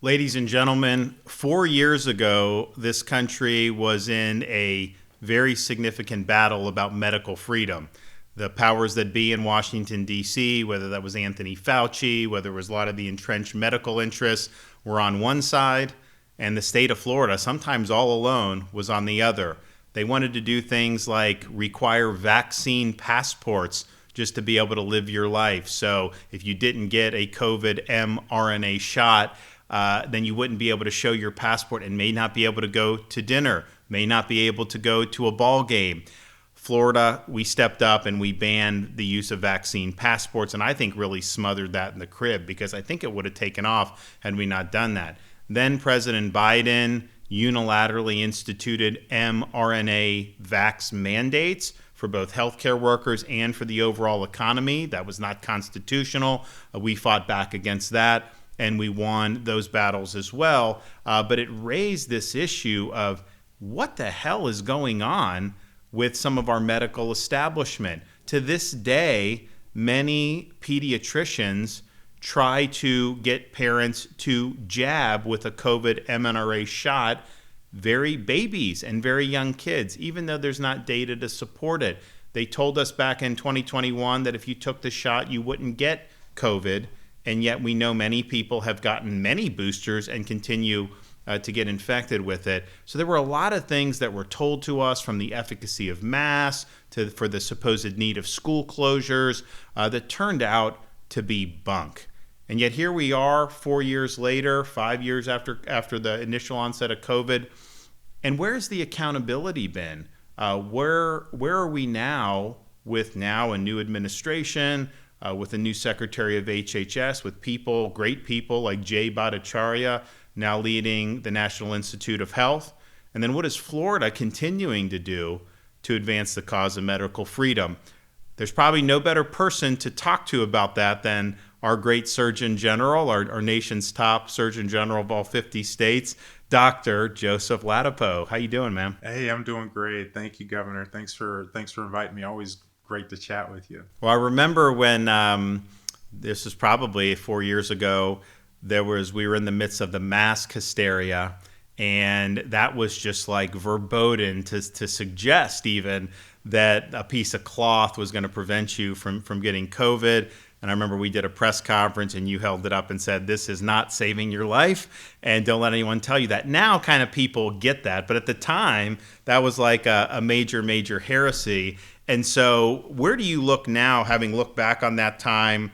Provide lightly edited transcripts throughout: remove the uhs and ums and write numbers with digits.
Ladies and gentlemen, 4 years ago, this country was in a very significant battle about medical freedom. The powers that be in Washington, D.C., whether that was Anthony Fauci, whether it was a lot of the entrenched medical interests, were on one side, and the state of Florida, sometimes all alone, was on the other. They wanted to do things like require vaccine passports just to be able to live your life. So if you didn't get a COVID mRNA shot, then you wouldn't be able to show your passport and may not be able to go to dinner, may not be able to go to a ball game. Florida, we stepped up and we banned the use of vaccine passports, and I think really smothered that in the crib because I think it would have taken off had we not done that. Then President Biden unilaterally instituted mRNA vax mandates for both healthcare workers and for the overall economy. That was not constitutional. We fought back against that, and we won those battles as well. But it raised this issue of what the hell is going on with some of our medical establishment. To this day, many pediatricians try to get parents to jab with a COVID mRNA shot very babies and very young kids, even though there's not data to support it. They told us back in 2021 that if you took the shot, you wouldn't get COVID, and yet we know many people have gotten many boosters and continue to get infected with it. So there were a lot of things that were told to us, from the efficacy of masks for the supposed need of school closures, that turned out to be bunk. And yet here we are 4 years later, 5 years after the initial onset of COVID. And where's the accountability been? Where are we now with a new administration, with a new Secretary of HHS, with great people like Jay Badachari now leading the National Institute of Health? And then what is Florida continuing to do to advance the cause of medical freedom? There's probably no better person to talk to about that than our great Surgeon General, our nation's top Surgeon General of all 50 states, Dr. Joseph Ladapo. How you doing, man? Hey, I'm doing great. Thank you, Governor. Thanks for inviting me. Always great to chat with you. Well, I remember when this was probably 4 years ago. We were in the midst of the mask hysteria, and that was just like verboten to suggest even that a piece of cloth was going to prevent you from getting COVID. And I remember we did a press conference and you held it up and said, this is not saving your life, and don't let anyone tell you that. Now kind of people get that, but at the time that was like a major heresy. And so where do you look now, having looked back on that time?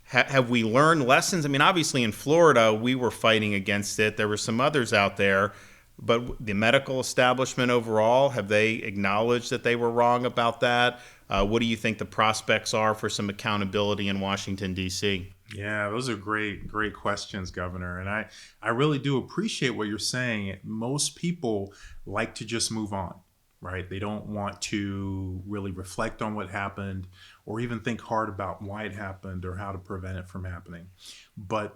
Have we learned lessons? I mean, obviously in Florida, we were fighting against it. There were some others out there, but the medical establishment overall, have they acknowledged that they were wrong about that? What do you think the prospects are for some accountability in Washington, D.C.? Yeah, those are great questions, Governor. And I really do appreciate what you're saying. Most people like to just move on, right? They don't want to really reflect on what happened or even think hard about why it happened or how to prevent it from happening. But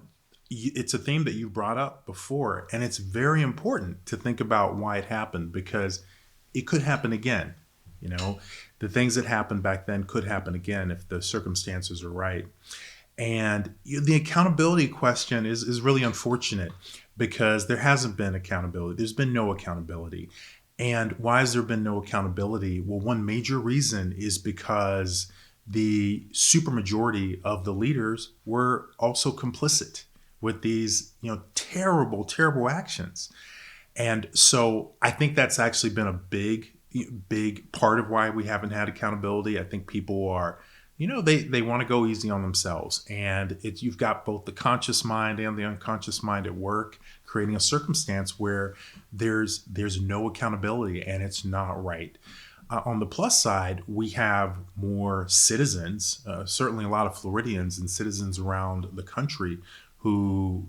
it's a theme that you brought up before, and it's very important to think about why it happened, because it could happen again. You know, the things that happened back then could happen again if the circumstances are right. And the accountability question is really unfortunate because there hasn't been accountability. There's been no accountability. And why has there been no accountability? Well, one major reason is because the supermajority of the leaders were also complicit with these, terrible actions. And so I think that's actually been a big part of why we haven't had accountability. I think people are, they want to go easy on themselves. And you've got both the conscious mind and the unconscious mind at work, creating a circumstance where there's no accountability, and it's not right. On the plus side, we have more citizens, certainly a lot of Floridians and citizens around the country who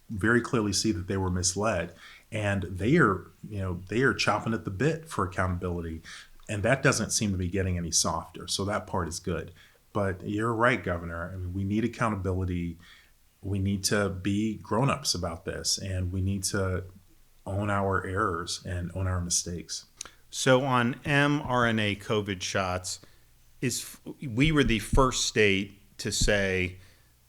very clearly see that they were misled, and they are chopping at the bit for accountability, and that doesn't seem to be getting any softer. So that part is good. But you're right, Governor. I mean, we need accountability. We need to be grown-ups about this, and we need to own our errors and own our mistakes. So on mRNA COVID shots, we were the first state to say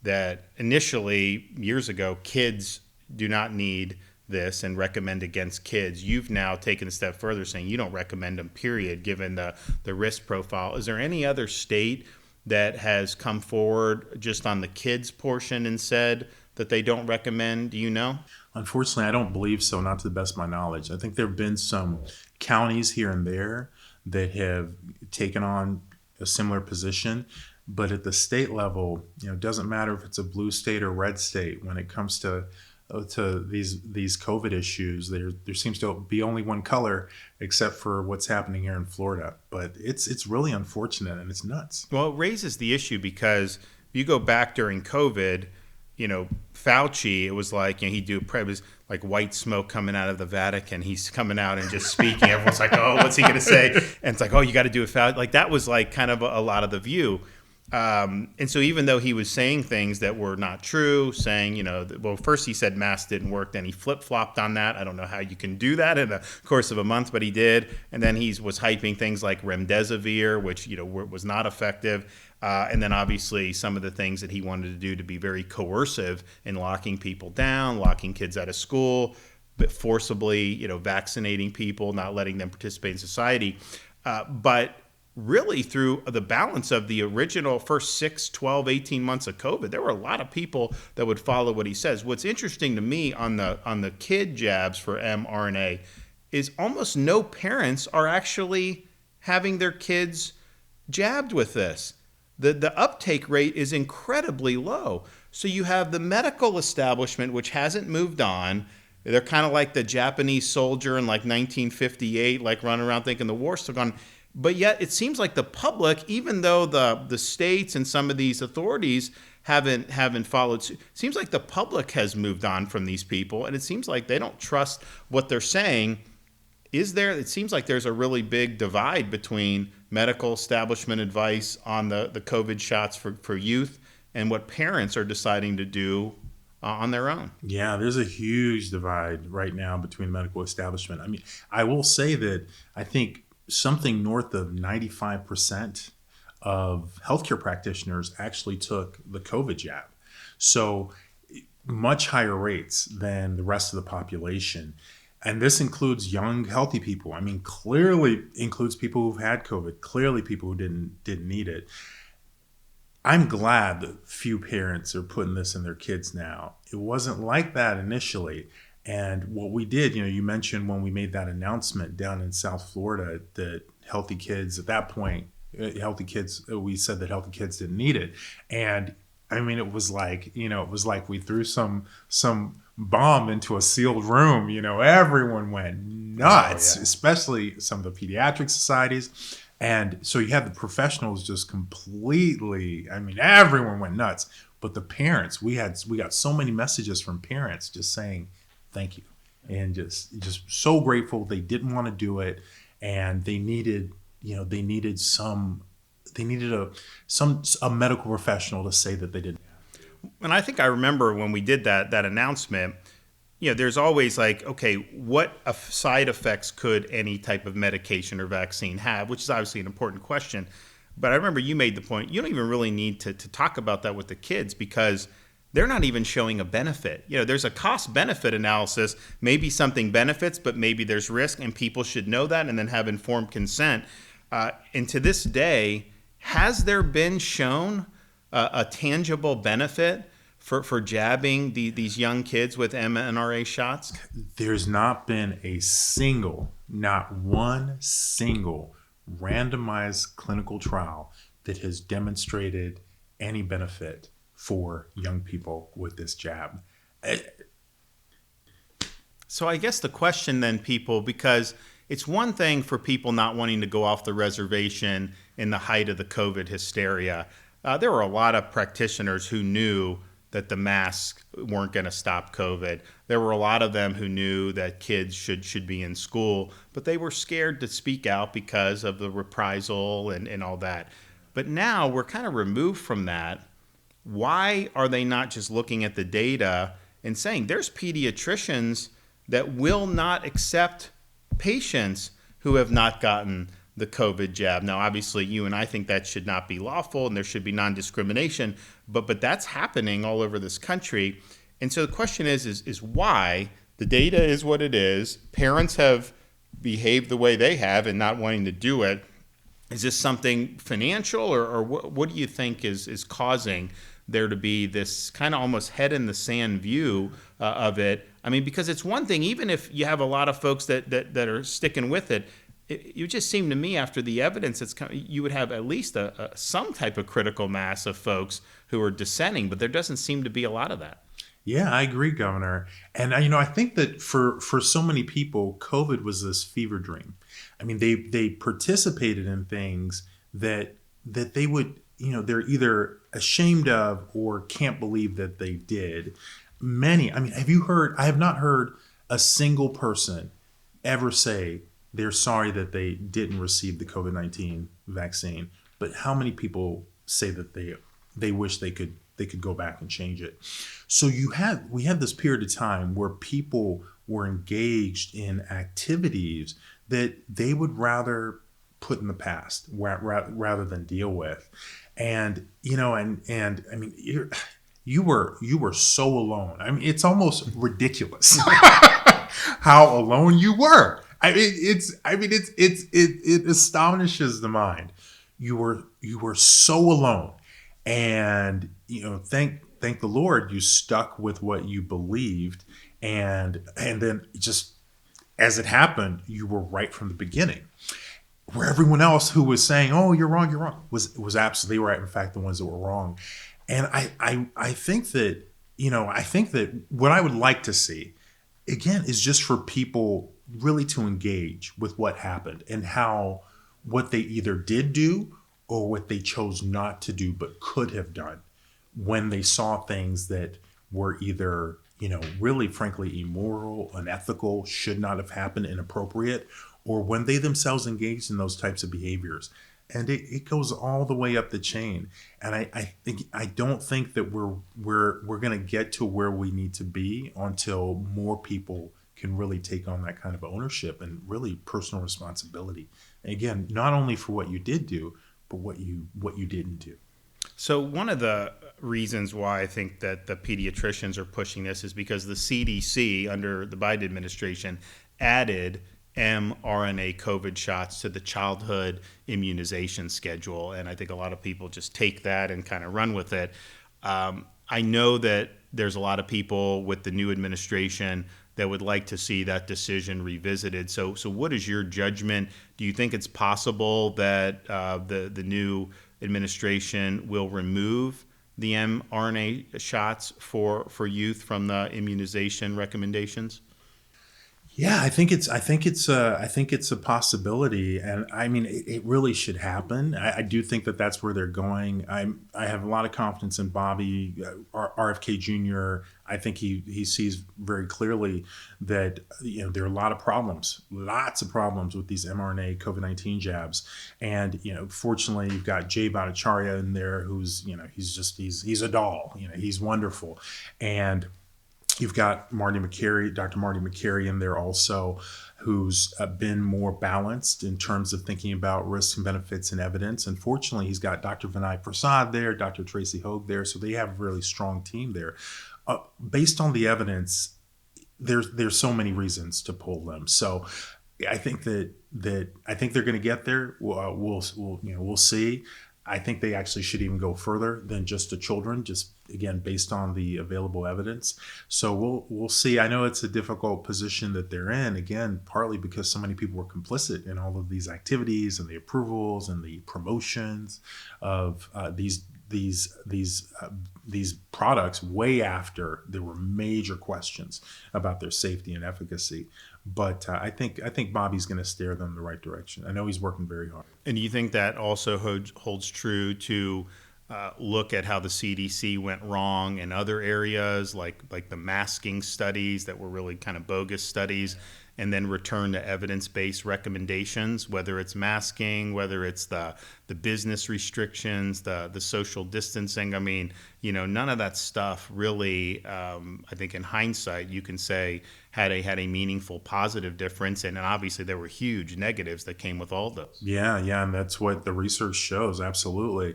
that initially, years ago, kids do not need this and recommend against kids. You've now taken a step further saying you don't recommend them, period, given the risk profile. Is there any other state that has come forward just on the kids portion and said that they don't recommend? Do you know? Unfortunately, I don't believe so, not to the best of my knowledge. I think there have been some counties here and there that have taken on a similar position. But at the state level, it doesn't matter if it's a blue state or red state. When it comes to these COVID issues, there seems to be only one color, except for what's happening here in Florida. But it's really unfortunate, and it's nuts. Well, it raises the issue because if you go back during COVID, Fauci, it was like, it was like white smoke coming out of the Vatican. He's coming out and just speaking. Everyone's like, oh, what's he going to say? And it's like, oh, you got to do it Fauci. Like that was like kind of a lot of the view. And so even though he was saying things that were not true, saying, well, first he said masks didn't work, then he flip-flopped on that. I don't know how you can do that in the course of a month, but he did. And then he was hyping things like remdesivir, which, was not effective. And then obviously some of the things that he wanted to do to be very coercive in locking people down, locking kids out of school, but forcibly, vaccinating people, not letting them participate in society. But really through the balance of the original first 6, 12, 18 months of COVID, there were a lot of people that would follow what he says. What's interesting to me on the kid jabs for mRNA is almost no parents are actually having their kids jabbed with this. The uptake rate is incredibly low. So you have the medical establishment, which hasn't moved on. They're kind of like the Japanese soldier in like 1958, like running around thinking the war's still gone. But yet it seems like the public, even though the states and some of these authorities haven't followed suit, seems like the public has moved on from these people, and it seems like they don't trust what they're saying. It seems like there's a really big divide between medical establishment advice on the COVID shots for youth and what parents are deciding to do on their own. Yeah, there's a huge divide right now between medical establishment. I mean, I will say that I think something north of 95% of healthcare practitioners actually took the COVID jab. So much higher rates than the rest of the population. And this includes young, healthy people. I mean, clearly includes people who've had COVID, clearly people who didn't need it. I'm glad that few parents are putting this in their kids now. It wasn't like that initially. And what we did, you mentioned when we made that announcement down in South Florida that healthy kids, at that point, we said that healthy kids didn't need it. And I mean, it was like we threw some bomb into a sealed room. Everyone went nuts, Oh, yeah. Especially some of the pediatric societies. And so you had the professionals just completely, everyone went nuts. But the parents, we got so many messages from parents just saying, thank you. And just so grateful. They didn't want to do it. And they needed a medical professional to say that they didn't. And I think I remember when we did that announcement, there's always like, okay, what side effects could any type of medication or vaccine have, which is obviously an important question. But I remember you made the point, you don't even really need to talk about that with the kids because they're not even showing a benefit. There's a cost-benefit analysis. Maybe something benefits, but maybe there's risk, and people should know that and then have informed consent. And to this day, has there been shown a tangible benefit for jabbing these young kids with mRNA shots? There's not been not one single randomized clinical trial that has demonstrated any benefit for young people with this jab. So I guess the question then, people, because it's one thing for people not wanting to go off the reservation in the height of the COVID hysteria. There were a lot of practitioners who knew that the masks weren't going to stop COVID. There were a lot of them who knew that kids should be in school, but they were scared to speak out because of the reprisal and all that. But now we're kind of removed from that. Why are they not just looking at the data and saying there's pediatricians that will not accept patients who have not gotten the COVID jab? Now, obviously, you and I think that should not be lawful and there should be non-discrimination, but that's happening all over this country. And so the question is why the data is what it is. Parents have behaved the way they have and not wanting to do it. Is this something financial, or what do you think is causing there to be this kind of almost head in the sand view of it? I mean, because it's one thing, even if you have a lot of folks that are sticking with it, it just seemed to me after the evidence, you would have at least some type of critical mass of folks who are dissenting, but there doesn't seem to be a lot of that. Yeah, I agree, Governor. And I think that for so many people, COVID was this fever dream. I mean, they participated in things that they would, they're either ashamed of or can't believe that they did. Many, I mean, I have not heard a single person ever say they're sorry that they didn't receive the COVID-19 vaccine. But how many people say that they wish they could go back and change it? So we had this period of time where people were engaged in activities that they would rather put in the past rather than deal with. And and I mean, you were so alone. I mean, it's almost ridiculous how alone you were. It astonishes the mind. You were so alone. And thank the Lord you stuck with what you believed, and then just as it happened, you were right from the beginning. Where everyone else who was saying, "Oh, you're wrong," was absolutely right. In fact, the ones that were wrong. And I think that what I would like to see again is just for people really to engage with what happened and what they either did do or what they chose not to do but could have done when they saw things that were either, really frankly immoral, unethical, should not have happened, inappropriate, or when they themselves engaged in those types of behaviors. And it goes all the way up the chain. And I don't think that we're going to get to where we need to be until more people can really take on that kind of ownership and really personal responsibility. And again, not only for what you did do, but what you didn't do. So one of the reasons why I think that the pediatricians are pushing this is because the CDC under the Biden administration added mRNA COVID shots to the childhood immunization schedule. And I think a lot of people just take that and kind of run with it. I know that there's a lot of people with the new administration that would like to see that decision revisited. So what is your judgment? Do you think it's possible that the new administration will remove the mRNA shots for youth from the immunization recommendations? Yeah, I think it's a possibility, and I mean it really should happen. I do think that that's where they're going. I have a lot of confidence in Bobby RFK Jr. I think he sees very clearly that there are a lot of problems, lots of problems with these mRNA COVID-19 jabs, and fortunately you've got Jay Badachari in there who's he's a doll. He's wonderful, and you've got Dr. Marty Makary in there also, who's been more balanced in terms of thinking about risks and benefits and evidence. And fortunately, he's got Dr. Vinay Prasad there, Dr. Tracy Hogue there. So they have a really strong team there. Based on the evidence, there's so many reasons to pull them. So I think that I think they're going to get there. We'll see. I think they actually should even go further than just to children, just again based on the available evidence. So we'll see. I know it's a difficult position that they're in, again, partly because so many people were complicit in all of these activities and the approvals and the promotions of these products way after there were major questions about their safety and efficacy. But I think Bobby's going to steer them in the right direction. I know he's working very hard. And do you think that also holds true to look at how the CDC went wrong in other areas, like the masking studies that were really kind of bogus studies, and then return to evidence-based recommendations, whether it's masking, whether it's the business restrictions, the social distancing? I mean, none of that stuff really, I think in hindsight, you can say had a meaningful positive difference. And obviously there were huge negatives that came with all those. Yeah. And that's what the research shows. Absolutely.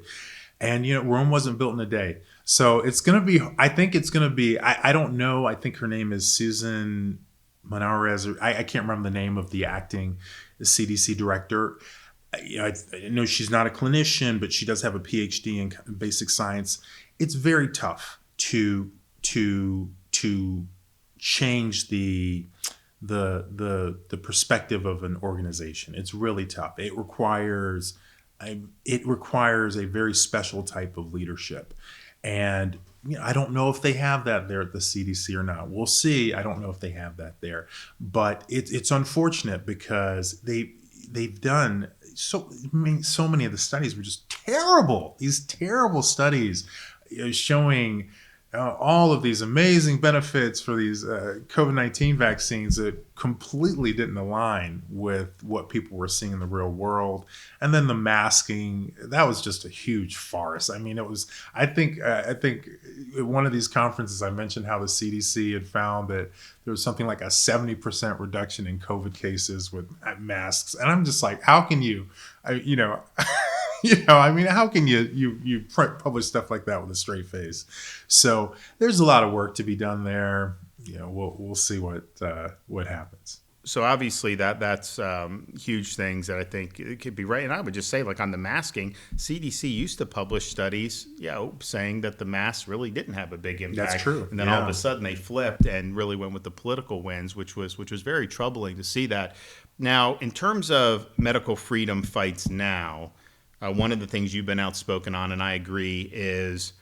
And, Rome wasn't built in a day. So it's going to be, I think it's going to be, I don't know. I think her name is Susan Manarez. I can't remember the name of the acting CDC director. I know she's not a clinician, but she does have a PhD in basic science. It's very tough to change the perspective of an organization. It's really tough. It requires a very special type of leadership. And I don't know if they have that there at the CDC or not. We'll see. I don't know if they have that there, but it's unfortunate because they've done so many of the studies were just terrible. These terrible studies showing all of these amazing benefits for these COVID-19 vaccines that completely didn't align with what people were seeing in the real world. And then the masking, that was just a huge farce. I mean, it was, I think at one of these conferences, I mentioned how the CDC had found that there was something like a 70% reduction in COVID cases with masks. And I'm just like, how can you, how can you publish stuff like that with a straight face? So there's a lot of work to be done there. We'll see what happens. So obviously that's huge things that I think it could be right. And I would just say, like on the masking, CDC used to publish studies, saying that the masks really didn't have a big impact. That's true. And then all of a sudden they flipped and really went with the political wins, which was very troubling to see that. Now, in terms of medical freedom fights now, one of the things you've been outspoken on, and I agree, is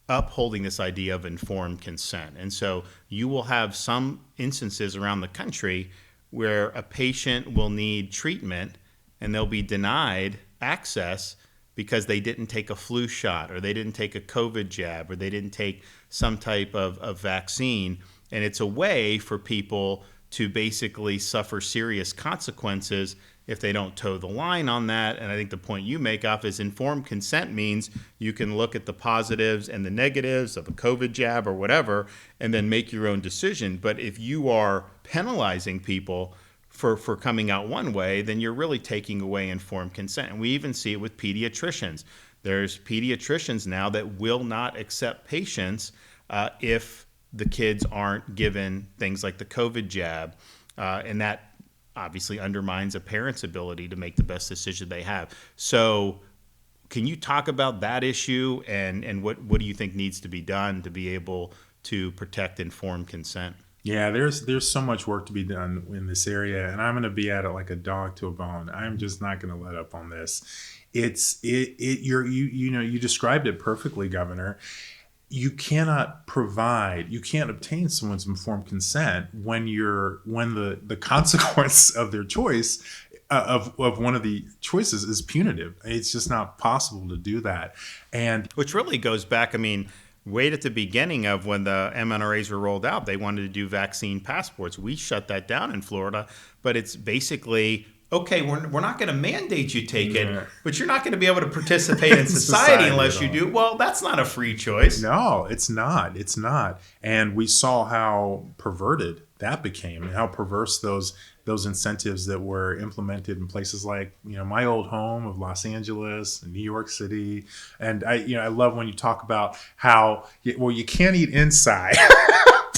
upholding this idea of informed consent. And so you will have some instances around the country where a patient will need treatment and they'll be denied access because they didn't take a flu shot or they didn't take a COVID jab or they didn't take some type of vaccine. And it's a way for people to basically suffer serious consequences if they don't toe the line on that. And I think the point you make off is informed consent means you can look at the positives and the negatives of a COVID jab or whatever and then make your own decision. But if you are penalizing people for coming out one way, then you're really taking away informed consent. And we even see it with pediatricians. There's pediatricians now that will not accept patients if the kids aren't given things like the COVID jab. And that obviously undermines a parent's ability to make the best decision they have. So can you talk about that issue and what do you think needs to be done to be able to protect informed consent? Yeah, there's so much work to be done in this area, and I'm going to be at it like a dog to a bone. I'm just not going to let up on this. You described it perfectly, Governor. You can't obtain someone's informed consent when the consequence of their choice of one of the choices is punitive. It's just not possible to do that. And which really goes back, right at the beginning of when the mRNAs were rolled out, they wanted to do vaccine passports. We shut that down in Florida, but it's basically, okay, we're not going to mandate you take it, but you're not going to be able to participate in society unless you do. Well, that's not a free choice. No, it's not. It's not. And we saw how perverted that became and how perverse those incentives that were implemented in places like, my old home of Los Angeles and New York City. And I love when you talk about how, you can't eat inside,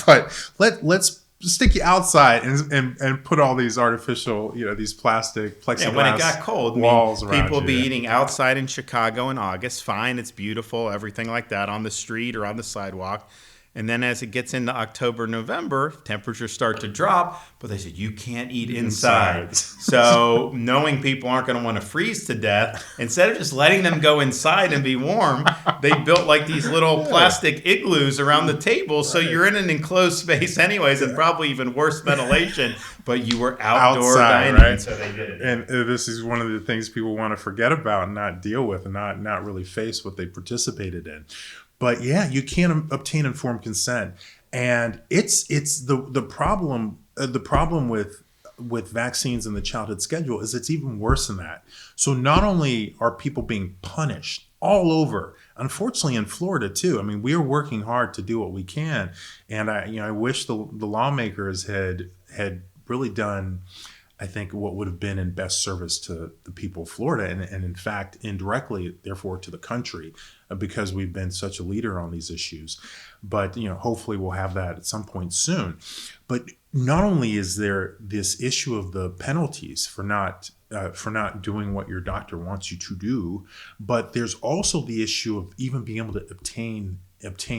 but let's stick you outside and put all these artificial, these plastic plexiglass when it got cold, walls around people you. Be eating outside in Chicago in August. Fine, it's beautiful, everything like that on the street or on the sidewalk. And then as it gets into October, November, temperatures start to drop, but they said you can't eat inside. So knowing people aren't going to want to freeze to death, instead of just letting them go inside and be warm, they built like these little plastic igloos around the table. So you're in an enclosed space anyways, and probably even worse ventilation, but you were outdoor outside, dining. right? So they did it. And this is one of the things people want to forget about and not deal with and not really face what they participated in. But yeah, you can't obtain informed consent, and it's the problem. The problem with vaccines in the childhood schedule is it's even worse than that. So not only are people being punished all over, unfortunately in Florida too. We are working hard to do what we can, and I wish the lawmakers had really done I think, what would have been in best service to the people of Florida, and in fact, indirectly, therefore, to the country, because we've been such a leader on these issues. But, hopefully we'll have that at some point soon. But not only is there this issue of the penalties for not doing what your doctor wants you to do, but there's also the issue of even being able to obtain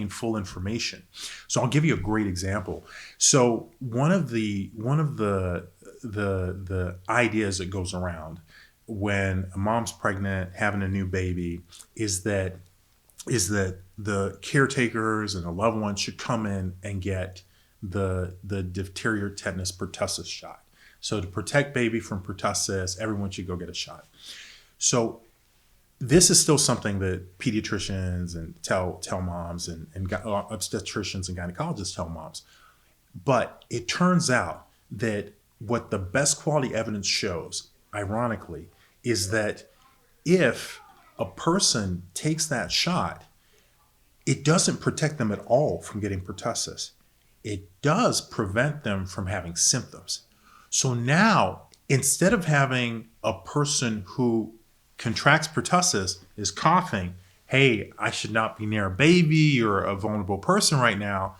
full information. So I'll give you a great example. So one of the ideas that goes around when a mom's pregnant, having a new baby, is that the caretakers and the loved ones should come in and get the diphtheria, tetanus, pertussis shot. So to protect baby from pertussis, everyone should go get a shot. So this is still something that pediatricians and tell moms, and obstetricians and gynecologists tell moms. But it turns out that what the best quality evidence shows, ironically, is that if a person takes that shot, it doesn't protect them at all from getting pertussis. It does prevent them from having symptoms. So now, instead of having a person who contracts pertussis, is coughing, hey, I should not be near a baby or a vulnerable person right now,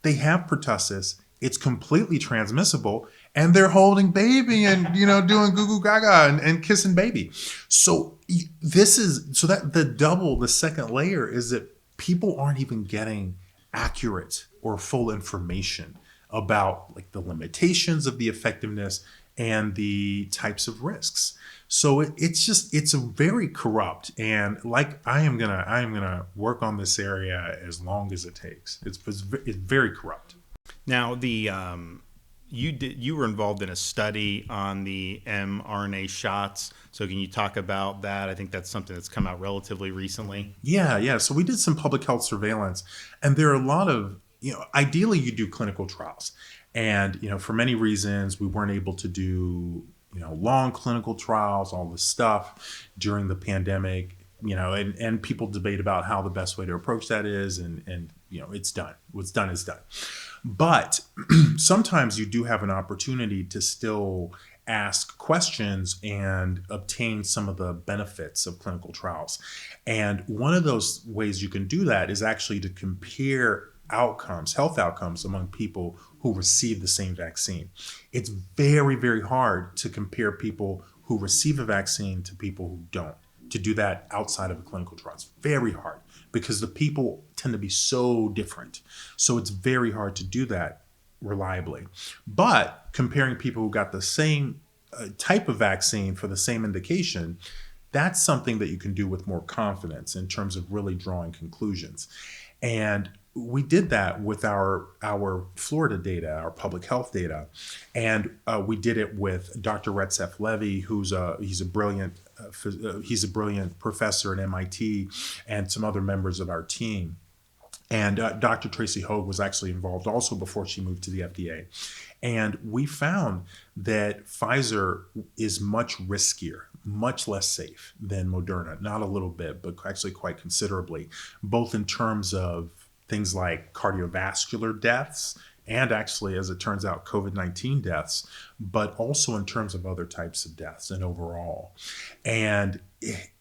they have pertussis, it's completely transmissible, and they're holding baby and doing goo goo gaga and kissing baby. So the second layer is that people aren't even getting accurate or full information about like the limitations of the effectiveness and the types of risks. So it's a very corrupt, and like I am gonna work on this area as long as it takes. It's very corrupt. Now you were involved in a study on the mRNA shots. So can you talk about that? I think that's something that's come out relatively recently. Yeah. So we did some public health surveillance, and there are a lot of, ideally you do clinical trials. And, for many reasons, we weren't able to do, long clinical trials, all this stuff during the pandemic, and people debate about how the best way to approach that is. And it's done. What's done is done. But sometimes you do have an opportunity to still ask questions and obtain some of the benefits of clinical trials. And one of those ways you can do that is actually to compare health outcomes among people who receive the same vaccine. It's very, very hard to compare people who receive a vaccine to people who don't. To do that outside of a clinical trial, it's very hard because the people tend to be so different. So it's very hard to do that reliably. But comparing people who got the same type of vaccine for the same indication, that's something that you can do with more confidence in terms of really drawing conclusions. And we did that with our Florida data, our public health data, and we did it with Dr. Retzef Levy, he's a brilliant professor at MIT, and some other members of our team. And Dr. Tracy Hogue was actually involved also before she moved to the FDA. And we found that Pfizer is much riskier, much less safe than Moderna, not a little bit, but actually quite considerably, both in terms of things like cardiovascular deaths and actually, as it turns out, COVID-19 deaths, but also in terms of other types of deaths and overall. And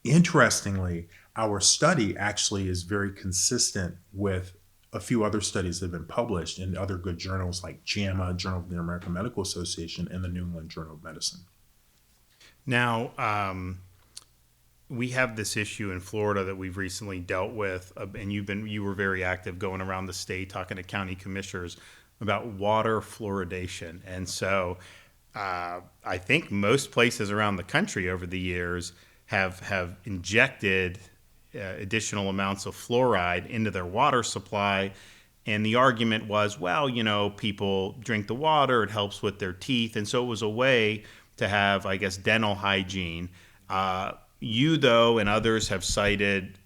interestingly, our study actually is very consistent with a few other studies that have been published in other good journals like JAMA, Journal of the American Medical Association, and the New England Journal of Medicine. Now, we have this issue in Florida that we've recently dealt with, and you were very active going around the state talking to county commissioners about water fluoridation. And so I think most places around the country over the years have injected additional amounts of fluoride into their water supply. And the argument was, well, people drink the water, it helps with their teeth. And so it was a way to have, I guess, dental hygiene. You, though, and others have cited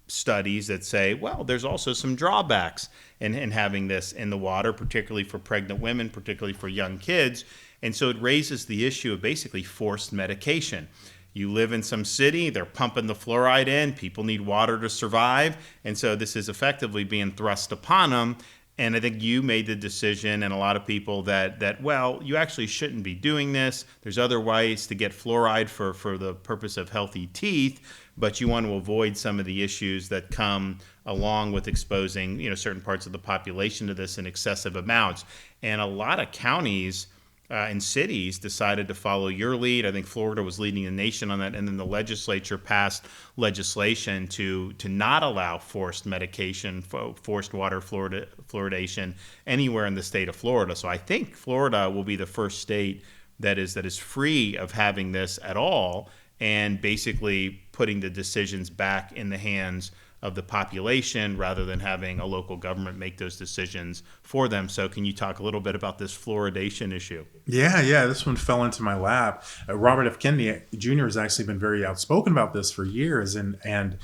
studies that say, well, there's also some drawbacks in having this in the water, particularly for pregnant women, particularly for young kids. And so it raises the issue of basically forced medication. You live in some city, they're pumping the fluoride in, people need water to survive, and so this is effectively being thrust upon them. And I think you made the decision, and a lot of people, that well, you actually shouldn't be doing this. There's other ways to get fluoride for the purpose of healthy teeth, but you want to avoid some of the issues that come along with exposing, certain parts of the population to this in excessive amounts. And a lot of counties and cities decided to follow your lead. I think Florida was leading the nation on that, and then the legislature passed legislation to not allow forced medication, forced water fluoridation anywhere in the state of Florida. So I think Florida will be the first state that is free of having this at all, and basically putting the decisions back in the hands of the population rather than having a local government make those decisions for them. So can you talk a little bit about this fluoridation issue? Yeah, this one fell into my lap. Robert F. Kennedy Jr. has actually been very outspoken about this for years, and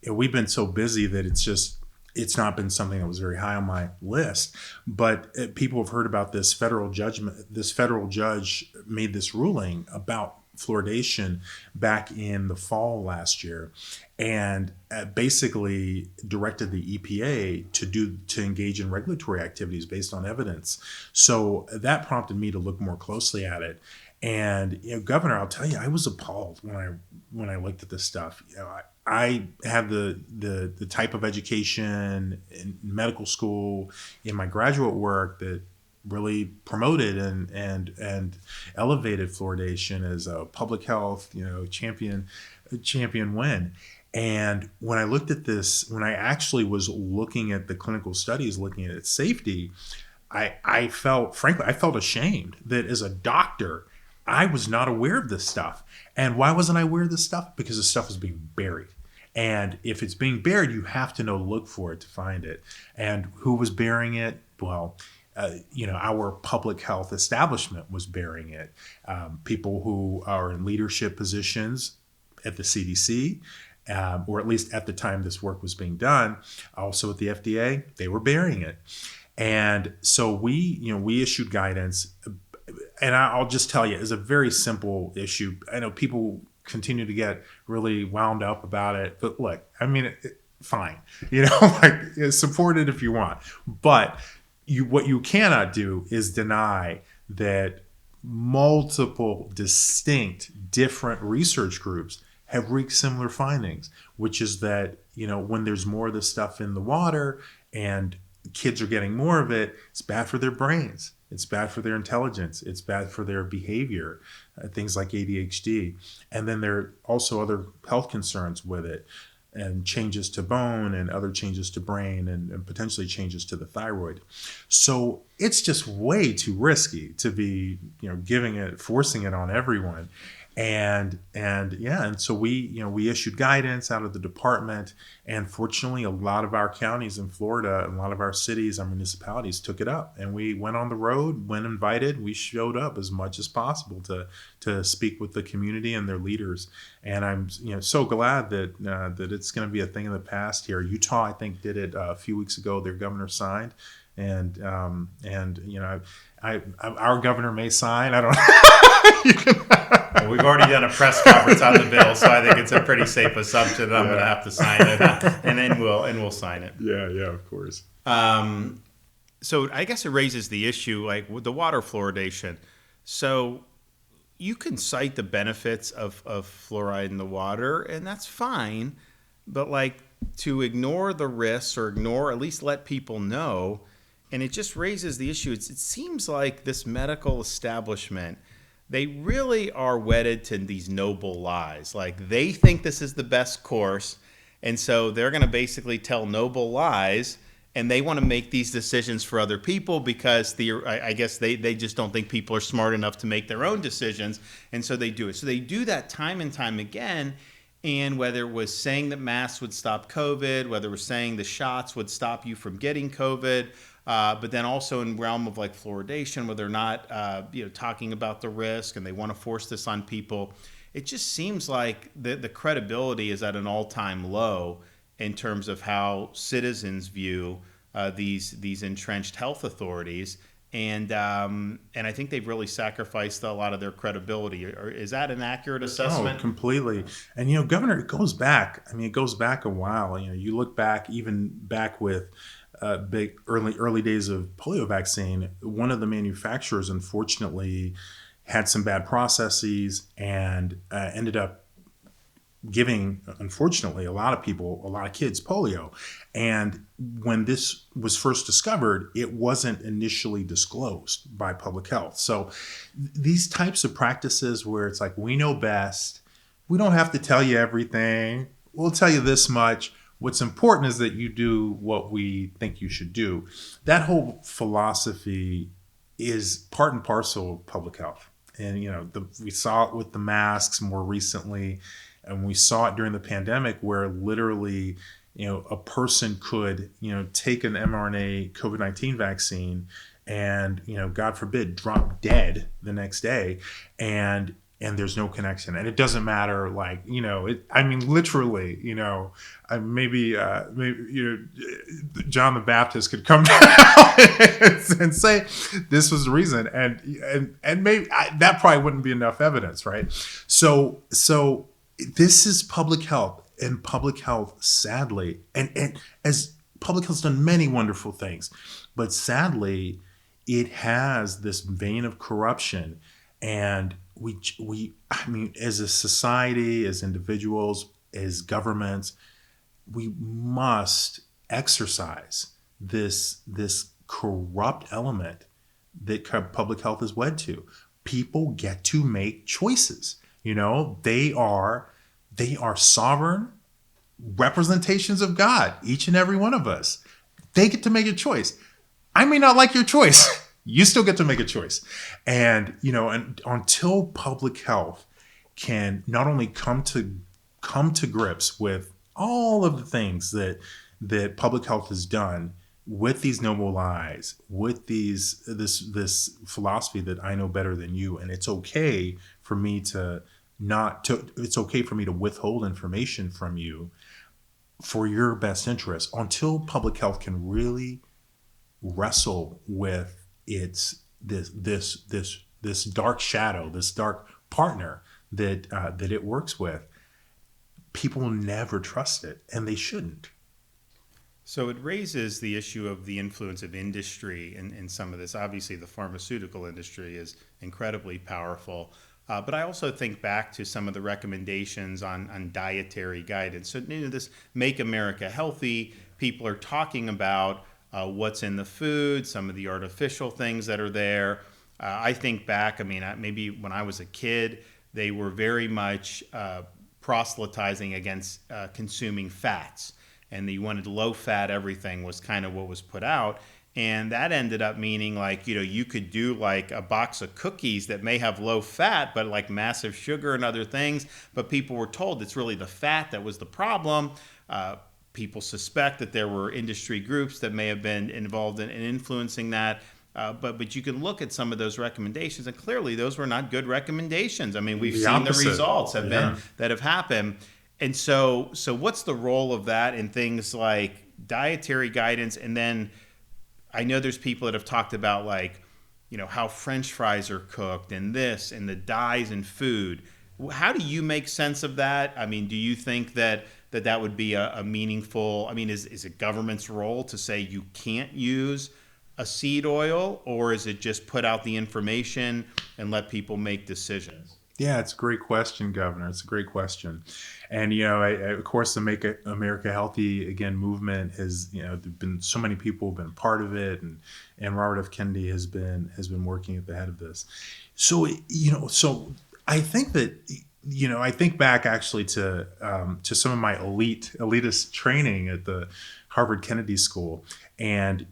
we've been so busy that it's not been something that was very high on my list. But people have heard about this federal judgment. This federal judge made this ruling about fluoridation back in the fall last year, and basically directed the EPA to engage in regulatory activities based on evidence. So that prompted me to look more closely at it. And Governor, I'll tell you, I was appalled when I looked at this stuff. I had the type of education in medical school, in my graduate work, that really promoted and elevated fluoridation as a public health, champion win. And when I looked at this, when I actually was looking at the clinical studies, looking at its safety, I felt ashamed that as a doctor, I was not aware of this stuff. And why wasn't I aware of this stuff? Because the stuff was being buried. And if it's being buried, you have to know to look for it to find it. And who was burying it? Well, our public health establishment was burying it. People who are in leadership positions at the CDC, or at least at the time this work was being done, also at the FDA, they were burying it. And so we issued guidance, and I'll just tell you, it's a very simple issue. I know people continue to get really wound up about it, but look, I mean, fine, support it if you want, but what you cannot do is deny that multiple distinct different research groups have reached similar findings, which is that, when there's more of this stuff in the water and kids are getting more of it, it's bad for their brains. It's bad for their intelligence. It's bad for their behavior, things like ADHD. And then there are also other health concerns with it, and changes to bone and other changes to brain and potentially changes to the thyroid. So it's just way too risky to be, forcing it on everyone. And so we issued guidance out of the department, and fortunately a lot of our counties in Florida and a lot of our cities, our municipalities took it up, and we went on the road. When invited, we showed up as much as possible to speak with the community and their leaders. And I'm so glad that it's going to be a thing of the past here. Utah, I think, did it a few weeks ago. Their governor signed, and our governor may sign. I don't know. Well, we've already done a press conference on the bill, so I think it's a pretty safe assumption that I'm going to have to sign it, and then we'll sign it. Yeah, of course. So I guess it raises the issue, like with the water fluoridation. So you can cite the benefits of fluoride in the water, and that's fine, but to ignore the risks or at least let people know, and it just raises the issue. It seems like this medical establishment, they really are wedded to these noble lies. Like, they think this is the best course, and so they're going to basically tell noble lies, and they want to make these decisions for other people because I guess they just don't think people are smart enough to make their own decisions, and so they do it. So they do that time and time again, and whether it was saying that masks would stop COVID, whether it was saying the shots would stop you from getting COVID, but then also in realm of fluoridation, where they're not talking about the risk and they want to force this on people. It just seems like the credibility is at an all-time low in terms of how citizens view these entrenched health authorities. and I think they've really sacrificed a lot of their credibility. Is that an accurate Oh, assessment? completely. And Governor, it goes back. I mean, it goes back a while. You look back, even back with big early days of polio vaccine. One of the manufacturers, unfortunately, had some bad processes and ended up giving, unfortunately, a lot of kids polio. And when this was first discovered, it wasn't initially disclosed by public health. So these types of practices where it's like, we know best, we don't have to tell you everything, we'll tell you this much. What's important is that you do what we think you should do. That whole philosophy is part and parcel of public health. And, we saw it with the masks more recently. And we saw it during the pandemic where literally, a person could, take an mRNA COVID-19 vaccine and, God forbid, drop dead the next day. And there's no connection. And it doesn't matter, like, literally, maybe, John the Baptist could come down and say this was the reason. And maybe that probably wouldn't be enough evidence, right? So this is public health, and public health, sadly, and as public health's done many wonderful things, but sadly, it has this vein of corruption. And as a society, as individuals, as governments, we must exercise this corrupt element that public health is wed to. People get to make choices. They are sovereign representations of God, each and every one of us. They get to make a choice. I may not like your choice. You still get to make a choice. And, and until public health can not only come to grips with all of the things that public health has done with these noble lies, with this philosophy that I know better than you, and it's okay for me to withhold information from you for your best interest, until public health can really wrestle with this dark shadow, this dark partner that it works with. People will never trust it, and they shouldn't. So it raises the issue of the influence of industry in some of this. Obviously, the pharmaceutical industry is incredibly powerful. But I also think back to some of the recommendations on dietary guidance. So this Make America Healthy, people are talking about what's in the food, some of the artificial things that are there. I think back, maybe when I was a kid, they were very much proselytizing against consuming fats. And you wanted low-fat everything was kind of what was put out. And that ended up meaning you could do like a box of cookies that may have low fat, but like massive sugar and other things. But people were told it's really the fat that was the problem. People suspect that there were industry groups that may have been involved in influencing that. But you can look at some of those recommendations, and clearly those were not good recommendations. We've seen the results that have happened. And so what's the role of that in things like dietary guidance? And then I know there's people that have talked about how French fries are cooked and this and the dyes in food. How do you make sense of that? Do you think that would be a meaningful, is it government's role to say you can't use a seed oil, or is it just put out the information and let people make decisions? Yeah, it's a great question, Governor. It's a great question. And, of course, the Make America Healthy Again movement has, there've been so many people who've been part of it, and Robert F. Kennedy has been working at the head of this. So, so I think that, I think back actually to some of my elitist training at the Harvard Kennedy School. And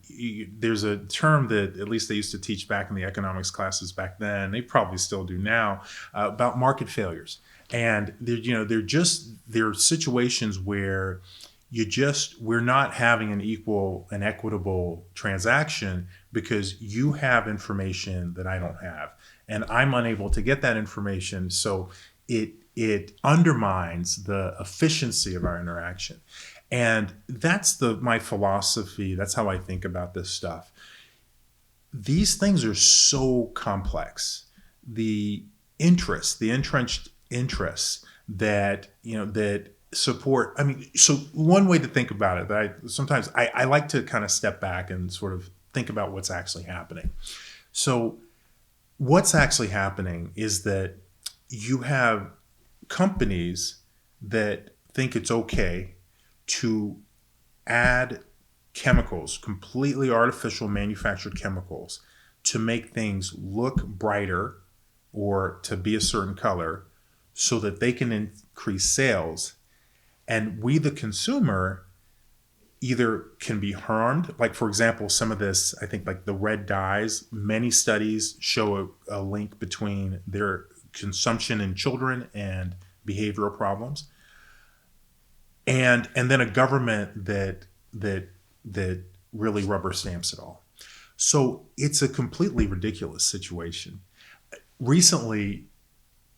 there's a term that at least they used to teach back in the economics classes back then, they probably still do now, about market failures. And there are situations where we're not having an equitable transaction because you have information that I don't have, and I'm unable to get that information. So it undermines the efficiency of our interaction. And that's my philosophy. That's how I think about this stuff. these things are so complex. The the entrenched interests that, that support. I mean, so one way to think about it, that I like to kind of step back and sort of think about what's actually happening. So what's actually happening is that you have companies that think it's okay to add chemicals, completely artificial manufactured chemicals, to make things look brighter or to be a certain color so that they can increase sales. And we, the consumer, either can be harmed. Like, for example, some of this, I think, like the red dyes, many studies show a link between their consumption in children and behavioral problems. And then a government that really rubber stamps it all. So it's a completely ridiculous situation. Recently,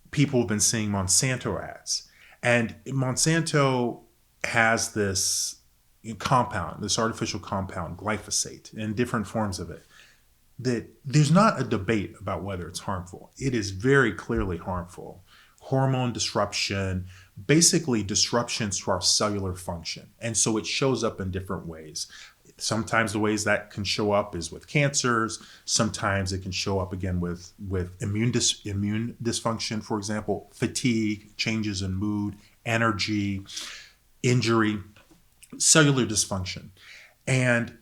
people have been seeing Monsanto ads, and Monsanto has this compound, this artificial compound, glyphosate, and different forms of it, that there's not a debate about whether it's harmful. It is very clearly harmful. Hormone disruption, basically disruptions to our cellular function. And so it shows up in different ways. Sometimes the ways that can show up is with cancers. Sometimes it can show up again with immune dysfunction, for example, fatigue, changes in mood, energy, injury, cellular dysfunction. And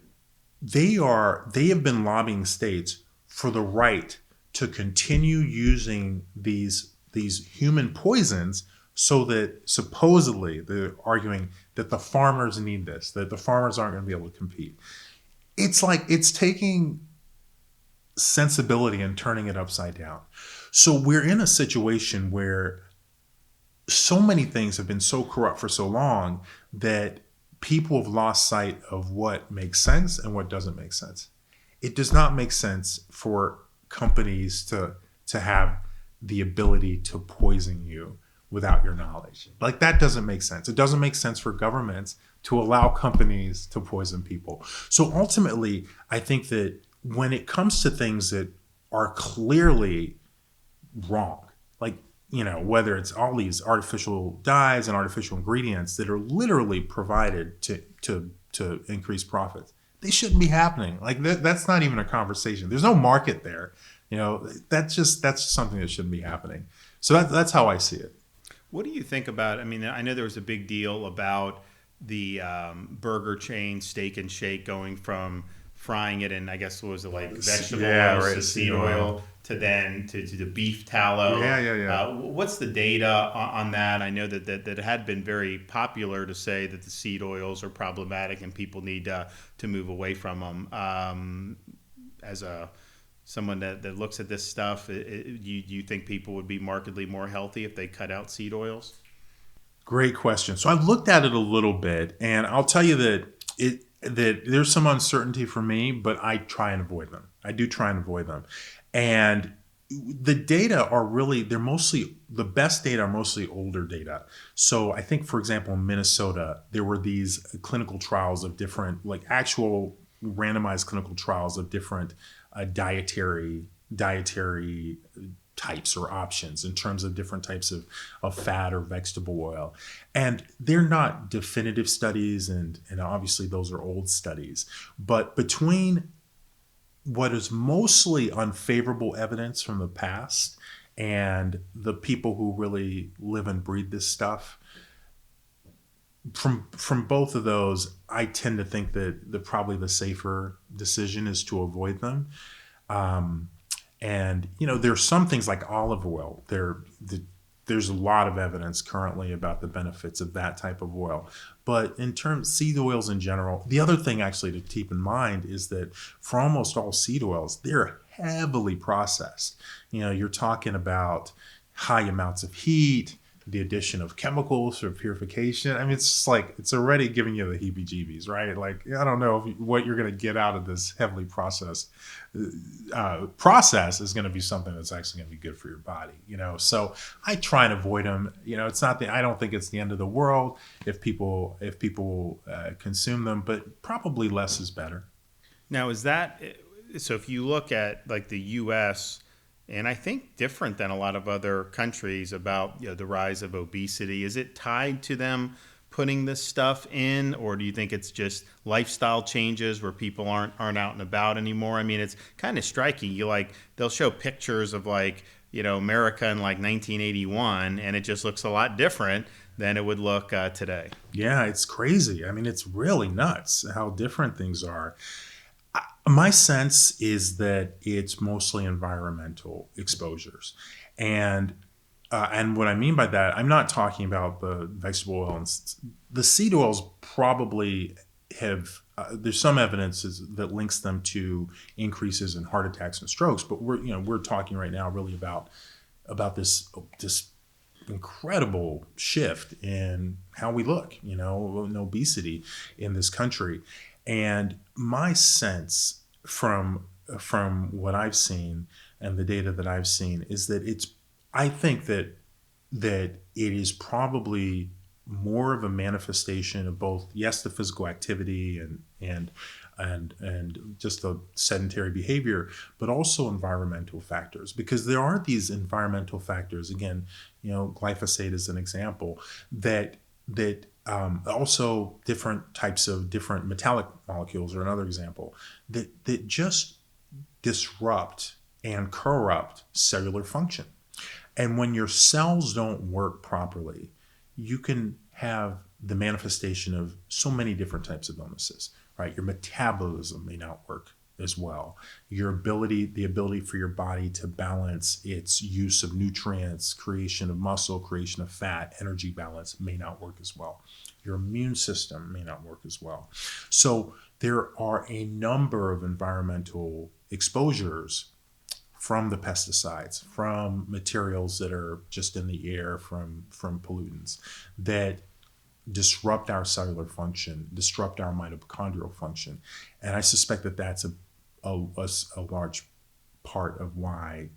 they have been lobbying states for the right to continue using these human poisons, so that supposedly they're arguing that the farmers need this, that the farmers aren't going to be able to compete. It's like it's taking sensibility and turning it upside down. So we're in a situation where so many things have been so corrupt for so long that people have lost sight of what makes sense and what doesn't make sense. It does not make sense for companies to have the ability to poison you without your knowledge. Like, that doesn't make sense. It doesn't make sense for governments to allow companies to poison people. So ultimately, I think that when it comes to things that are clearly wrong, like, whether it's all these artificial dyes and artificial ingredients that are literally provided to increase profits, they shouldn't be happening. Like, that's not even a conversation. There's no market there. That's just something that shouldn't be happening. So that's how I see it. What do you think about? I mean, I know there was a big deal about the burger chain Steak and Shake going from frying it in, I guess, what was it, like vegetable oil to seed oil to then to the beef tallow. Yeah. What's the data on that? I know that it had been very popular to say that the seed oils are problematic and people need to move away from them. As someone that looks at this stuff, do you think people would be markedly more healthy if they cut out seed oils? Great question. So I've looked at it a little bit, and I'll tell you that there's some uncertainty for me, but I try and avoid them. I do try and avoid them. And the data are really, the best data are mostly older data. So I think, for example, in Minnesota, there were these clinical trials of different, like actual randomized clinical trials of different dietary types or options in terms of different types of fat or vegetable oil. And they're not definitive studies, and obviously those are old studies. But between what is mostly unfavorable evidence from the past and the people who really live and breathe this stuff, from both of those, I tend to think that probably the safer decision is to avoid them. And there's some things like olive oil. There's a lot of evidence currently about the benefits of that type of oil. But in terms of seed oils in general, the other thing actually to keep in mind is that for almost all seed oils, they're heavily processed. You're talking about high amounts of heat, the addition of chemicals for purification. I mean, it's just like, it's already giving you the heebie-jeebies, right? Like, I don't know what you're going to get out of this heavily processed process is going to be something that's actually going to be good for your body, So I try and avoid them. It's not I don't think it's the end of the world if people consume them, but probably less is better. Now, is that So if you look at like the U.S., and I think different than a lot of other countries about the rise of obesity, is it tied to them putting this stuff in, or do you think it's just lifestyle changes where people aren't out and about anymore? I mean, it's kind of striking. They'll show pictures of America in like 1981, and it just looks a lot different than it would look today. Yeah, it's crazy. I mean, it's really nuts how different things are. My sense is that it's mostly environmental exposures, and what I mean by that, I'm not talking about the vegetable oil. The seed oils probably have. There's some evidence that links them to increases in heart attacks and strokes, but we're talking right now really about this incredible shift in how we look, in obesity in this country. And my sense from what I've seen and the data that I've seen is that I think that it is probably more of a manifestation of both, yes, the physical activity and just the sedentary behavior, but also environmental factors, because there are these environmental factors. Again, glyphosate is an example that also different types of different metallic molecules are another example that just disrupt and corrupt cellular function. And when your cells don't work properly, you can have the manifestation of so many different types of illnesses, right? Your metabolism may not work as well. The ability for your body to balance its use of nutrients, creation of muscle, creation of fat, energy balance may not work as well. Your immune system may not work as well. So there are a number of environmental exposures from the pesticides, from materials that are just in the air, from pollutants that disrupt our cellular function, disrupt our mitochondrial function. And I suspect that that's a large part of why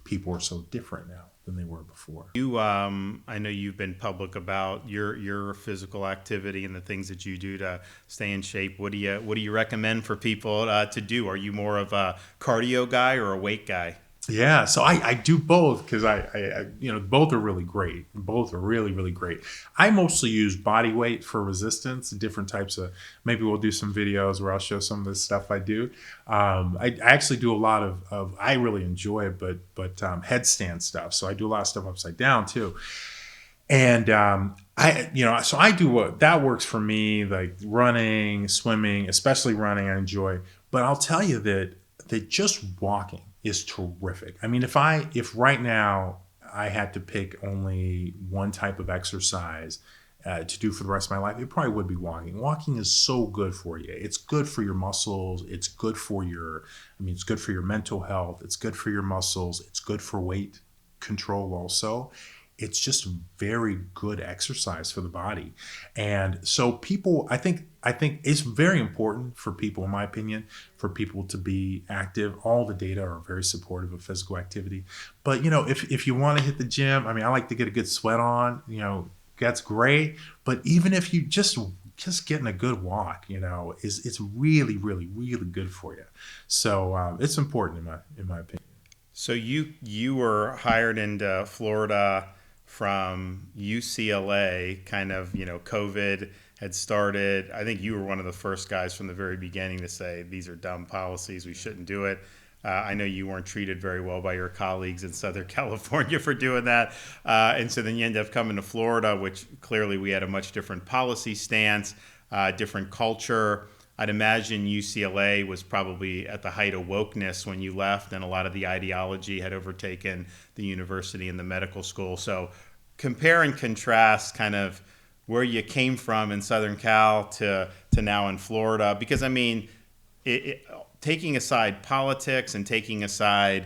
people are so different now than they were before. I know you've been public about your physical activity and the things that you do to stay in shape. What do you recommend for people to do? Are you more of a cardio guy or a weight guy? Yeah, so I do both because I both are really great. Both are really, really great. I mostly use body weight for resistance, different types of, maybe we'll do some videos where I'll show some of the stuff I do. I actually do a lot of I really enjoy it, but headstand stuff. So I do a lot of stuff upside down too. And so I do what that works for me, like running, swimming, especially running I enjoy. But I'll tell you that just walking is terrific. I mean, if right now I had to pick only one type of exercise to do for the rest of my life, it probably would be walking. Walking is so good for you. It's good for your muscles. It's good for it's good for your mental health. It's good for your muscles. It's good for weight control also. It's just very good exercise for the body. And so people, I think it's very important for people, in my opinion, for people to be active. All the data are very supportive of physical activity. But, if you want to hit the gym, I mean, I like to get a good sweat on, that's great. But even if you just getting a good walk, it's really, really, really good for you. So it's important in my opinion. So you were hired into Florida from UCLA, kind of, COVID had started. I think you were one of the first guys from the very beginning to say, these are dumb policies, we shouldn't do it. I know you weren't treated very well by your colleagues in Southern California for doing that. And so then you end up coming to Florida, which clearly we had a much different policy stance, different culture. I'd imagine UCLA was probably at the height of wokeness when you left, and a lot of the ideology had overtaken the university and the medical school. So compare and contrast kind of where you came from in Southern Cal to now in Florida. Because, I mean, taking aside politics and taking aside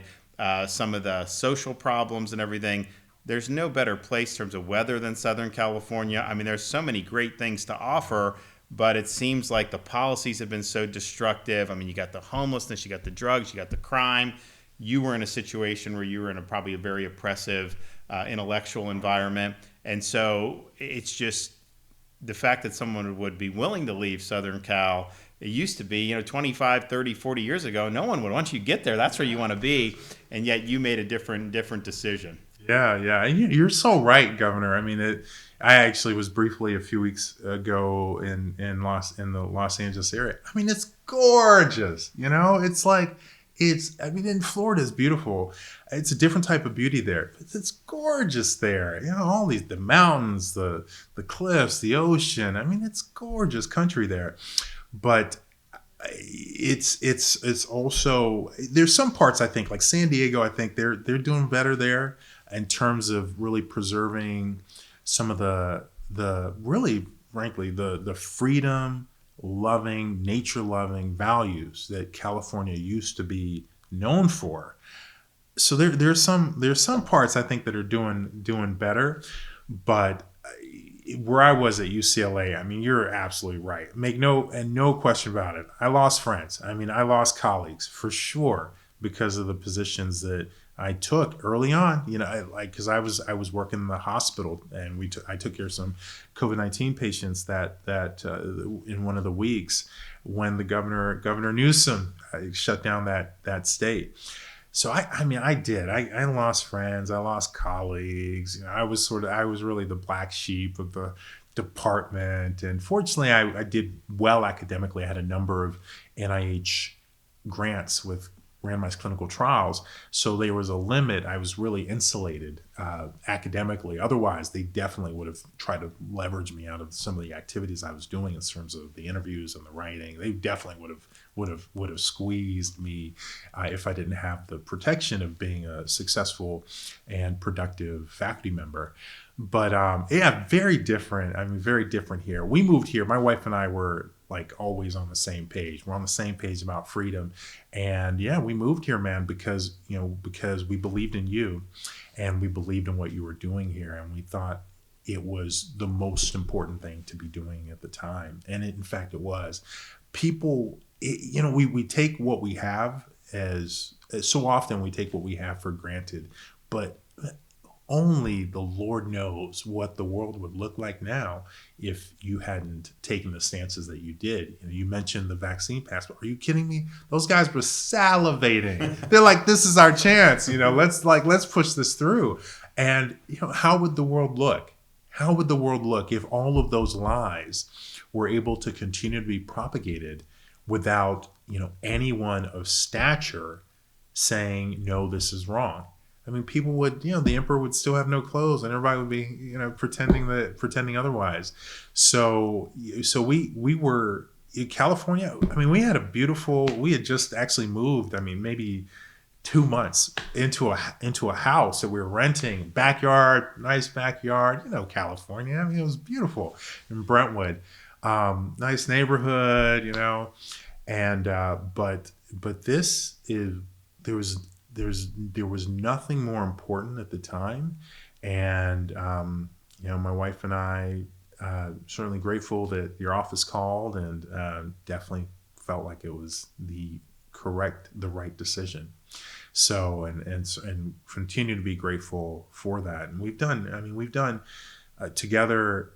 some of the social problems and everything, there's no better place in terms of weather than Southern California. I mean, there's so many great things to offer, but it seems like the policies have been so destructive. I mean, you got the homelessness, you got the drugs, you got the crime. You were in a situation where you were in probably a very oppressive intellectual environment. And so it's just the fact that someone would be willing to leave Southern Cal it used to be, 25, 30, 40 years ago, no one would, once you get there, that's where you want to be. And yet you made a different decision. Yeah, yeah. And you're so right, Governor. I mean, I actually was briefly a few weeks ago in the Los Angeles area. I mean, it's gorgeous. It's like in Florida is beautiful. It's a different type of beauty there. But it's gorgeous there. All the mountains, the cliffs, the ocean. I mean, it's gorgeous country there. But it's also, there's some parts, I think, like San Diego, I think they're doing better there in terms of really preserving some of the really, frankly, the freedom loving, nature loving values that California used to be known for. So there's some parts I think that are doing better, but where I was at UCLA, I mean, you're absolutely right. Make no question about it. I lost friends. I mean, I lost colleagues for sure because of the positions that I took early on. Because I was working in the hospital, and I took care of some COVID-19 patients that in one of the weeks when the Governor Newsom shut down that state. So I mean, I did. I lost friends. I lost colleagues. I was really the black sheep of the department. And fortunately, I did well academically. I had a number of NIH grants with randomized clinical trials. So there was a limit. I was really insulated academically. Otherwise, they definitely would have tried to leverage me out of some of the activities I was doing in terms of the interviews and the writing. They definitely would have squeezed me if I didn't have the protection of being a successful and productive faculty member. But yeah, very different. I mean, very different here. We moved here. My wife and I were like always on the same page. We're on the same page about freedom. And yeah, we moved here, man, because we believed in you and we believed in what you were doing here. And we thought it was the most important thing to be doing at the time. And in fact, it was. People, we take what we have so often we take what we have for granted, but only the Lord knows what the world would look like now if you hadn't taken the stances that you did. You mentioned the vaccine passport. Are you kidding me? Those guys were salivating. They're like, this is our chance. Let's push this through. And how would the world look? How would the world look if all of those lies were able to continue to be propagated without anyone of stature saying, no, this is wrong? I mean, people would, the emperor would still have no clothes, and everybody would be, pretending otherwise. So we were in California. I mean, we had just actually moved. I mean, maybe 2 months into a house that we were renting, backyard, nice backyard. California. I mean, it was beautiful in Brentwood, nice neighborhood. And but this is there was nothing more important at the time. And my wife and I certainly grateful that your office called, and definitely felt like it was the right decision. So and continue to be grateful for that. And we've done together.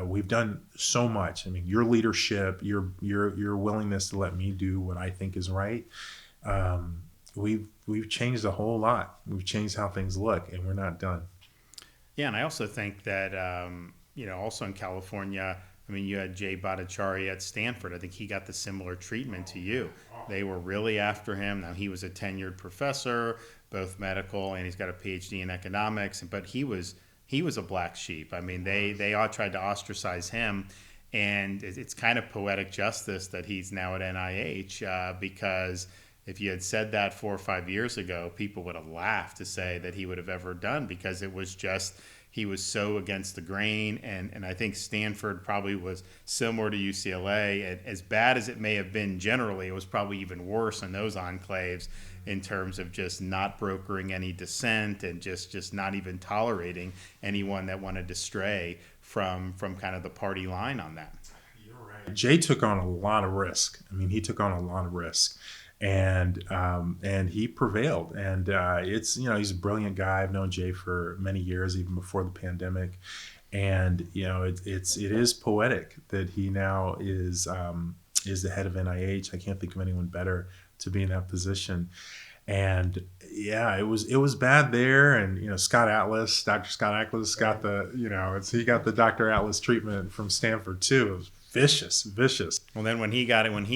We've done so much. I mean, your leadership, your willingness to let me do what I think is right. We've changed a whole lot. We've changed how things look, and we're not done. Yeah, and I also think that also in California, I mean, you had Jay Badachari at Stanford. I think he got the similar treatment to you. They were really after him. Now, he was a tenured professor, both medical, and he's got a PhD in economics. But he was a black sheep. I mean, they all tried to ostracize him. And it's kind of poetic justice that he's now at NIH because if you had said that 4 or 5 years ago, people would have laughed to say that he would have ever done, because it was just, he was so against the grain. And I think Stanford probably was similar to UCLA. As bad as it may have been generally, it was probably even worse in those enclaves in terms of just not brokering any dissent and just not even tolerating anyone that wanted to stray from kind of the party line on that. You're right. Jay took on a lot of risk. I mean, he took on a lot of risk. And he prevailed. And he's a brilliant guy. I've known Jay for many years, even before the pandemic. And it is poetic that he now is is the head of NIH. I can't think of anyone better to be in that position. And yeah, it was bad there. And Dr. Scott Atlas got he got the Dr. Atlas treatment from Stanford too. It was vicious. Well, then when he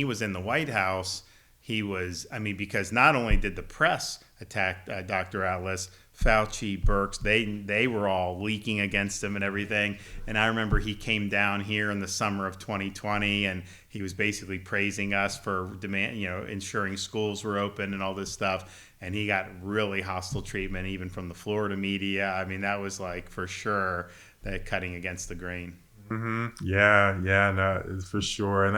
was in the White House, he was, because not only did the press attack Dr. Atlas, Fauci, Birx, they were all leaking against him and everything. And I remember he came down here in the summer of 2020, and he was basically praising us for ensuring schools were open and all this stuff. And he got really hostile treatment, even from the Florida media. That was like for sure that cutting against the grain. Mm-hmm. Yeah, no, for sure. And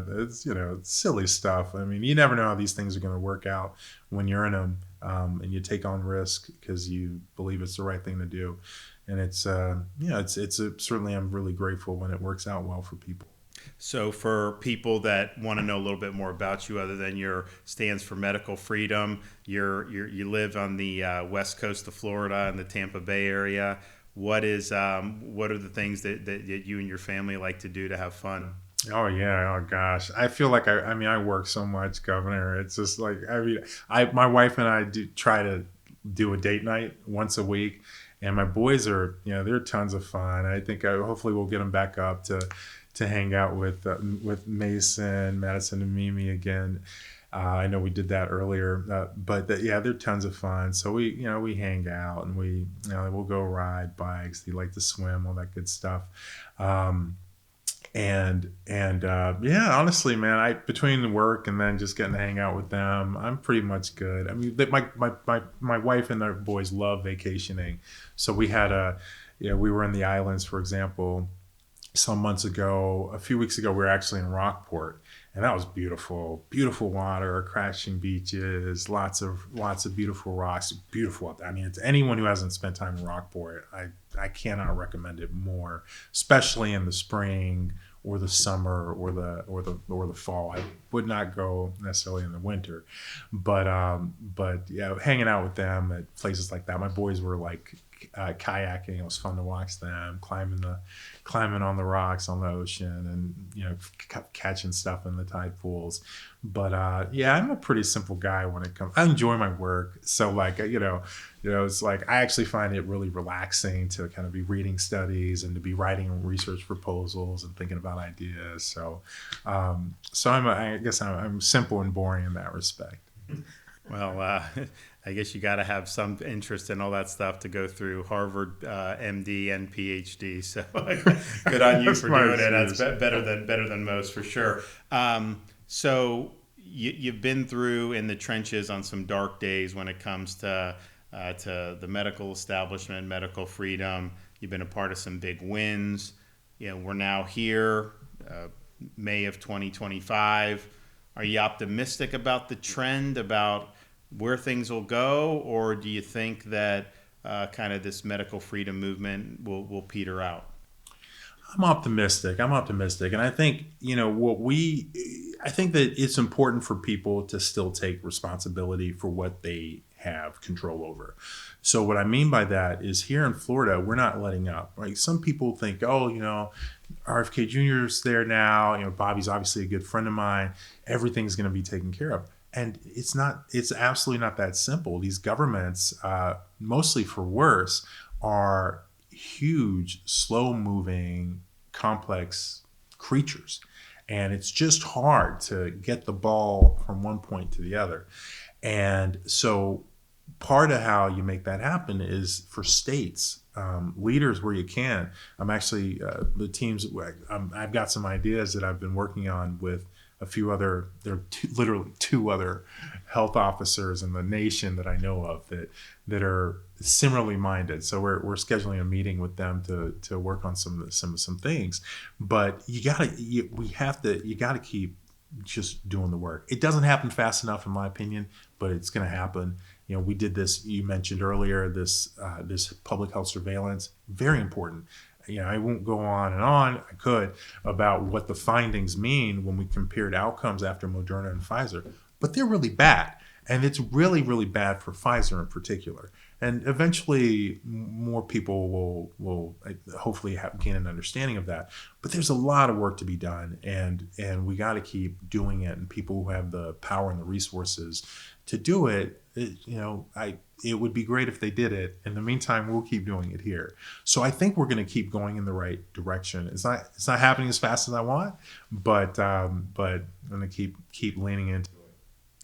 it's silly stuff. You never know how these things are going to work out when you're in them, and you take on risk because you believe it's the right thing to do. And it's certainly, I'm really grateful when it works out well for people. So for people that want to know a little bit more about you, other than your stands for medical freedom, you live on the west coast of Florida in the Tampa Bay area. What are the things that you and your family like to do to have fun? Oh yeah. Oh gosh. I feel like I work so much, Governor. It's just like, my wife and I do try to do a date night once a week, and my boys are, they're tons of fun. I think hopefully we'll get them back up to hang out with Mason, Madison, and Mimi again. I know we did that earlier, but they're tons of fun. So we hang out, and we'll go ride bikes. They like to swim, all that good stuff. Honestly, man, between the work and then just getting to hang out with them, I'm pretty much good. My wife and their boys love vacationing. So we had we were in the islands, for example, a few weeks ago, we were actually in Rockport, and that was beautiful water, crashing beaches, lots of beautiful rocks, beautiful. It's anyone who hasn't spent time in Rockport, I cannot recommend it more, especially in the spring or the summer or the fall. I would not go necessarily in the winter, but hanging out with them at places like that. My boys were like kayaking. It was fun to watch them climbing on the rocks on the ocean, and catching stuff in the tide pools. But I'm a pretty simple guy when it comes. I enjoy my work, so it's like I actually find it really relaxing to kind of be reading studies and to be writing research proposals and thinking about ideas. So I guess I'm simple and boring in that respect. Well, I guess you got to have some interest in all that stuff to go through Harvard, MD, and PhD. So good on you for doing it. That's better than most, for sure. So you've been through in the trenches on some dark days when it comes to the medical establishment, medical freedom. You've been a part of some big wins. We're now here, May of 2025. Are you optimistic about the trend, about where things will go, or do you think that kind of this medical freedom movement will peter out? I'm optimistic, and I think I think that it's important for people to still take responsibility for what they have control over. So what I mean by that is, here in Florida, we're not letting up. Right? Some people think, RFK Jr. is there now. Bobby's obviously a good friend of mine. Everything's going to be taken care of. And it's absolutely not that simple. These governments, mostly for worse, are huge, slow-moving, complex creatures. And it's just hard to get the ball from one point to the other. And so part of how you make that happen is for states, leaders where you can. I'm actually, the teams, I've got some ideas that I've been working on with a few other, literally two other health officers in the nation that I know of that are similarly minded. So we're scheduling a meeting with them to work on some things. But you gotta keep just doing the work. It doesn't happen fast enough, in my opinion, but it's going to happen. We did this. You mentioned earlier this public health surveillance, very important. I won't go on and on. I could about what the findings mean when we compared outcomes after Moderna and Pfizer, but they're really bad. And it's really, really bad for Pfizer in particular. And eventually, more people will hopefully gain an understanding of that. But there's a lot of work to be done, and we got to keep doing it. And people who have the power and the resources to do it, it would be great if they did it. In the meantime, we'll keep doing it here. So I think we're going to keep going in the right direction. It's not happening as fast as I want, but I'm going to keep leaning into it.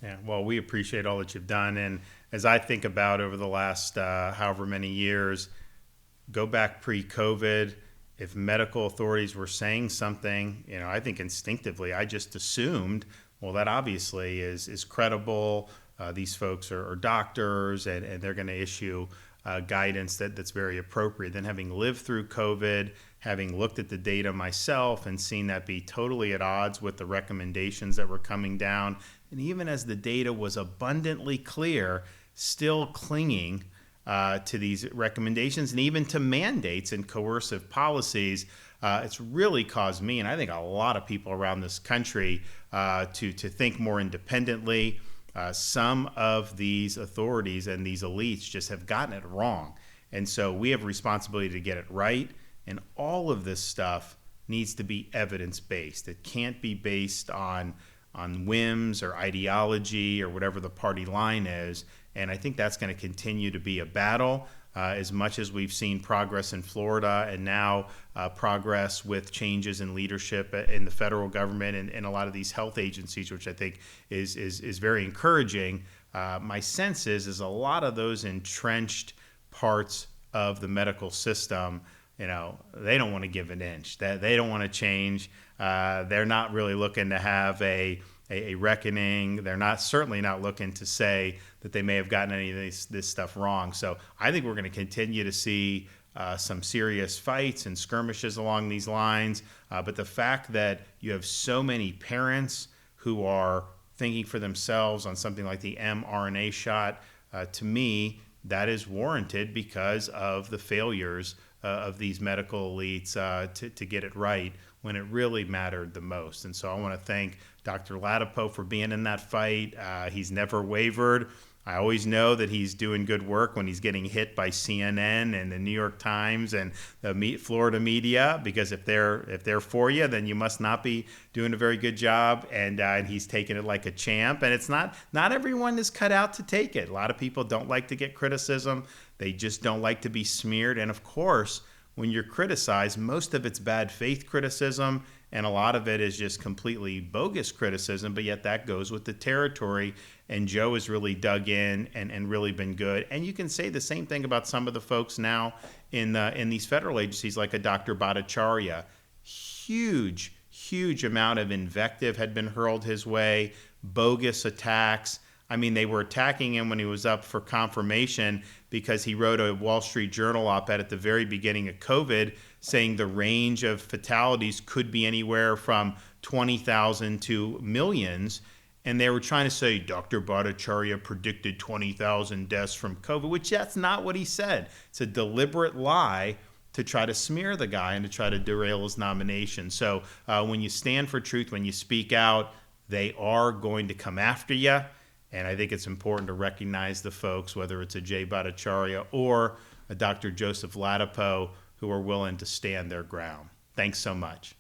Yeah, well, we appreciate all that you've done. And as I think about over the last however many years, go back pre-COVID, if medical authorities were saying something, I think instinctively I just assumed, well, that obviously is credible. These folks are doctors, and they're going to issue guidance that's very appropriate. Then having lived through COVID, having looked at the data myself and seen that be totally at odds with the recommendations that were coming down, and even as the data was abundantly clear, still clinging to these recommendations and even to mandates and coercive policies, it's really caused me, and I think a lot of people around this country, to think more independently. Some of these authorities and these elites just have gotten it wrong. And so we have a responsibility to get it right. And all of this stuff needs to be evidence-based. It can't be based on whims or ideology or whatever the party line is. And I think that's going to continue to be a battle. As much as we've seen progress in Florida and now progress with changes in leadership in the federal government and a lot of these health agencies, which I think is very encouraging, my sense is a lot of those entrenched parts of the medical system, they don't want to give an inch. They don't want to change. They're not really looking to have a reckoning. They're certainly not looking to say that they may have gotten any of this stuff wrong. So I think we're going to continue to see some serious fights and skirmishes along these lines. But the fact that you have so many parents who are thinking for themselves on something like the mRNA shot, to me, that is warranted because of the failures of these medical elites to get it right when it really mattered the most. And so I want to thank Dr. Ladapo for being in that fight. He's never wavered. I always know that he's doing good work when he's getting hit by CNN and the New York Times and the Florida media, because if they're for you, then you must not be doing a very good job. And he's taking it like a champ. And it's not everyone is cut out to take it. A lot of people don't like to get criticism. They just don't like to be smeared. And of course, when you're criticized, most of it's bad faith criticism, and a lot of it is just completely bogus criticism, but yet that goes with the territory. And Joe has really dug in and really been good. And you can say the same thing about some of the folks now in these federal agencies, like a Dr. Badachari. Huge amount of invective had been hurled his way, bogus attacks. I mean, they were attacking him when he was up for confirmation because he wrote a Wall Street Journal op-ed at the very beginning of COVID saying the range of fatalities could be anywhere from 20,000 to millions. And they were trying to say Dr. Badachari predicted 20,000 deaths from COVID, which that's not what he said. It's a deliberate lie to try to smear the guy and to try to derail his nomination. So when you stand for truth, when you speak out, they are going to come after you. And I think it's important to recognize the folks, whether it's a Jay Badachari or a Dr. Joseph Ladapo, who are willing to stand their ground. Thanks so much.